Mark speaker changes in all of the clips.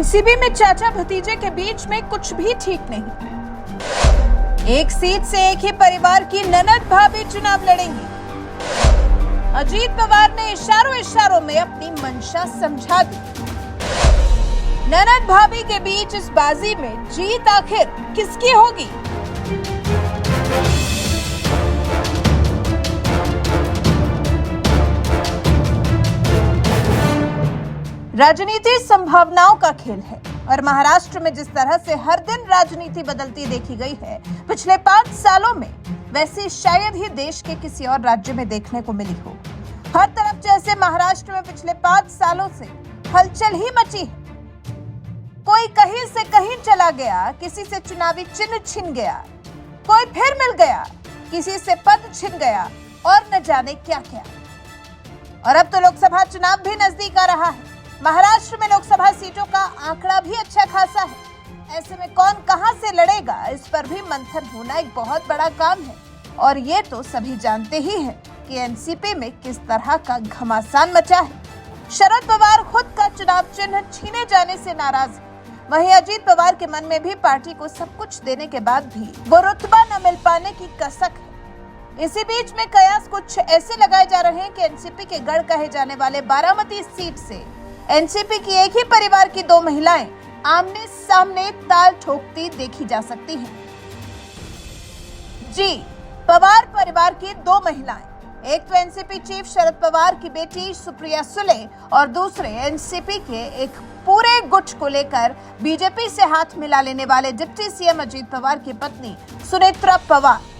Speaker 1: NCP में चाचा भतीजे के बीच में कुछ भी ठीक नहीं। एक सीट से एक ही परिवार की ननद भाभी चुनाव लड़ेंगी। अजीत पवार ने इशारों में अपनी मंशा समझा दी। ननद भाभी के बीच इस बाजी में जीत आखिर किसकी होगी? राजनीति संभावनाओं का खेल है और महाराष्ट्र में जिस तरह से हर दिन राजनीति बदलती देखी गई है पिछले 5 सालों में, वैसे शायद ही देश के किसी और राज्य में देखने को मिली हो। हर तरफ जैसे महाराष्ट्र में पिछले 5 सालों से हलचल ही मची है। कोई कहीं से कहीं चला गया, किसी से चुनावी चिन्ह छिन गया, कोई फिर मिल गया, किसी से पद छिन गया और न जाने क्या क्या। और अब तो लोकसभा चुनाव भी नजदीक आ रहा है। महाराष्ट्र में लोकसभा सीटों का आंकड़ा भी अच्छा खासा है। ऐसे में कौन कहां से लड़ेगा, इस पर भी मंथन होना एक बहुत बड़ा काम है। और ये तो सभी जानते ही हैं कि एनसीपी में किस तरह का घमासान मचा है। शरद पवार खुद का चुनाव चिन्ह छीने जाने से नाराज है। वहीं अजीत पवार के मन में भी पार्टी को सब कुछ देने के बाद भी वो रुतबा न मिल पाने की कसक है। इसी बीच में कयास कुछ ऐसे लगाए जा रहे हैं कि एनसीपी के गढ़ कहे जाने वाले बारामती सीट से एनसीपी की एक ही परिवार की 2 महिलाएं आमने सामने ताल ठोकती देखी जा सकती हैं। जी, पवार परिवार की 2 महिलाएं, एक तो एनसीपी चीफ शरद पवार की बेटी सुप्रिया सुले और दूसरे एनसीपी के एक पूरे गुट को लेकर बीजेपी से हाथ मिला लेने वाले डिप्टी सीएम अजीत पवार की पत्नी सुनेत्रा पवार।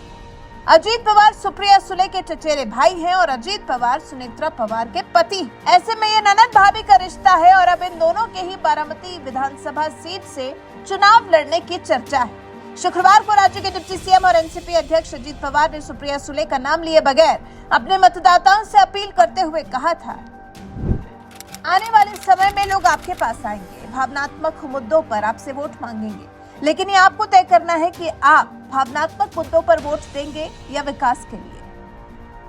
Speaker 1: अजीत पवार सुप्रिया सुले के चचेरे भाई हैं और अजीत पवार सुनेत्रा पवार के पति। ऐसे में ये ननद भाभी का रिश्ता है और अब इन दोनों के ही बारामती विधानसभा सीट से चुनाव लड़ने की चर्चा है। शुक्रवार को राज्य के डिप्टी सीएम और एनसीपी अध्यक्ष अजीत पवार ने सुप्रिया सुले का नाम लिए बगैर अपने मतदाताओं से अपील करते हुए कहा था, आने वाले समय में लोग आपके पास आएंगे, भावनात्मक मुद्दों पर आपसे वोट मांगेंगे, लेकिन ये आपको तय करना है कि आप भावनात्मक मुद्दों पर वोट देंगे या विकास के लिए।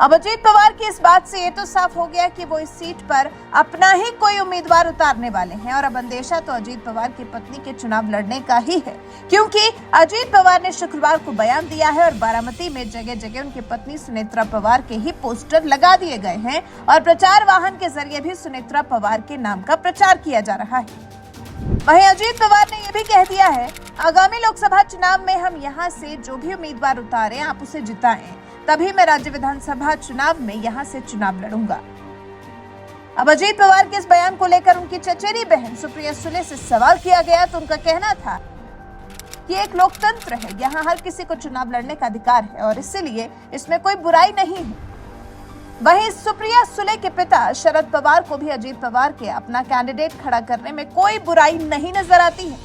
Speaker 1: अब अजीत पवार की इस बात से ये तो साफ हो गया कि वो इस सीट पर अपना ही कोई उम्मीदवार उतारने वाले हैं और अब अंदेशा तो अजीत पवार की पत्नी के चुनाव लड़ने का ही है, क्योंकि अजीत पवार ने शुक्रवार को बयान दिया है और बारामती में जगह जगह उनकी पत्नी सुनेत्रा पवार के ही पोस्टर लगा दिए गए हैं और प्रचार वाहन के जरिए भी सुनेत्रा पवार के नाम का प्रचार किया जा रहा है। वहीं अजीत पवार ने यह भी कह दिया है, आगामी लोकसभा चुनाव में हम यहां से जो भी उम्मीदवार उतारें आप उसे जिताएं, तभी मैं राज्य विधानसभा चुनाव में यहां से चुनाव लड़ूंगा। अब अजीत पवार के इस बयान को लेकर उनकी चचेरी बहन सुप्रिया सुले से सवाल किया गया तो उनका कहना था कि एक लोकतंत्र है, यहाँ हर किसी को चुनाव लड़ने का अधिकार है और इसीलिए इसमें कोई बुराई नहीं है। वहीं सुप्रिया सुले के पिता शरद पवार को भी अजीत पवार के अपना कैंडिडेट खड़ा करने में कोई बुराई नहीं नजर आती है।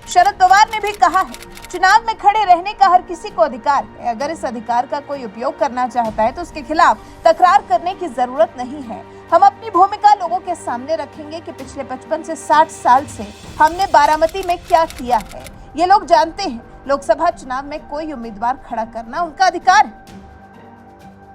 Speaker 1: शरद पवार ने भी कहा है, चुनाव में खड़े रहने का हर किसी को अधिकार है। अगर इस अधिकार का कोई उपयोग करना चाहता है तो उसके खिलाफ तकरार करने की जरूरत नहीं है। हम अपनी भूमिका लोगों के सामने रखेंगे कि पिछले 55 से 60 साल से हमने बारामती में क्या किया है। ये लोग जानते हैं, लोकसभा चुनाव में कोई उम्मीदवार खड़ा करना उनका अधिकार है।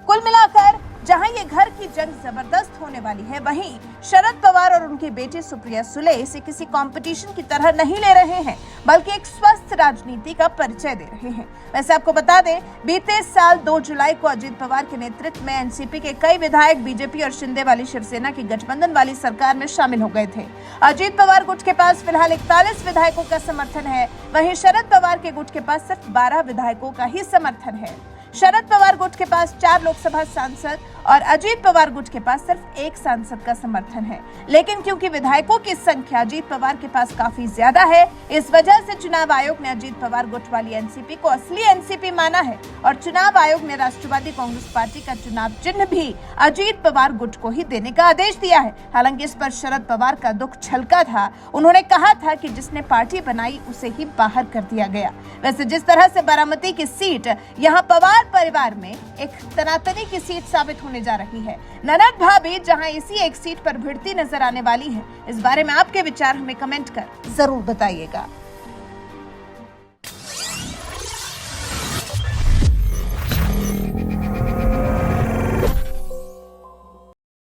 Speaker 1: कुल मिलाकर जहां ये घर की जंग जबरदस्त होने वाली है, वहीं शरद पवार और उनकी बेटी सुप्रिया सुले इसे किसी कंपटीशन की तरह नहीं ले रहे हैं, बल्कि एक स्वस्थ राजनीति का परिचय दे रहे हैं। वैसे आपको बता दें, बीते साल 2 जुलाई को अजीत पवार के नेतृत्व में एनसीपी के कई विधायक बीजेपी और शिंदे वाली शिवसेना की गठबंधन वाली सरकार में शामिल हो गए थे। अजीत पवार गुट के पास फिलहाल 41 विधायकों का समर्थन है, वहीं शरद पवार के गुट के पास सिर्फ 12 विधायकों का ही समर्थन है। शरद पवार गुट के पास 4 लोकसभा सांसद और अजीत पवार गुट के पास सिर्फ 1 सांसद का समर्थन है, लेकिन क्योंकि विधायकों की संख्या अजीत पवार के पास काफी ज्यादा है, इस वजह से चुनाव आयोग ने अजीत पवार गुट वाली एनसीपी को असली एनसीपी माना है और चुनाव आयोग ने राष्ट्रवादी कांग्रेस पार्टी का चुनाव चिन्ह भी अजीत पवार गुट को ही देने का आदेश दिया है। हालांकि इस पर शरद पवार का दुख छलका था। उन्होंने कहा था कि जिसने पार्टी बनाई उसे ही बाहर कर दिया गया। वैसे जिस तरह से बारामती की सीट यहाँ पवार परिवार में एक तनातनी की सीट साबित होने जा रही है, ननद भाभी जहां इसी एक सीट पर भिड़ती नजर आने वाली है, इस बारे में आपके विचार हमें कमेंट कर जरूर बताइएगा।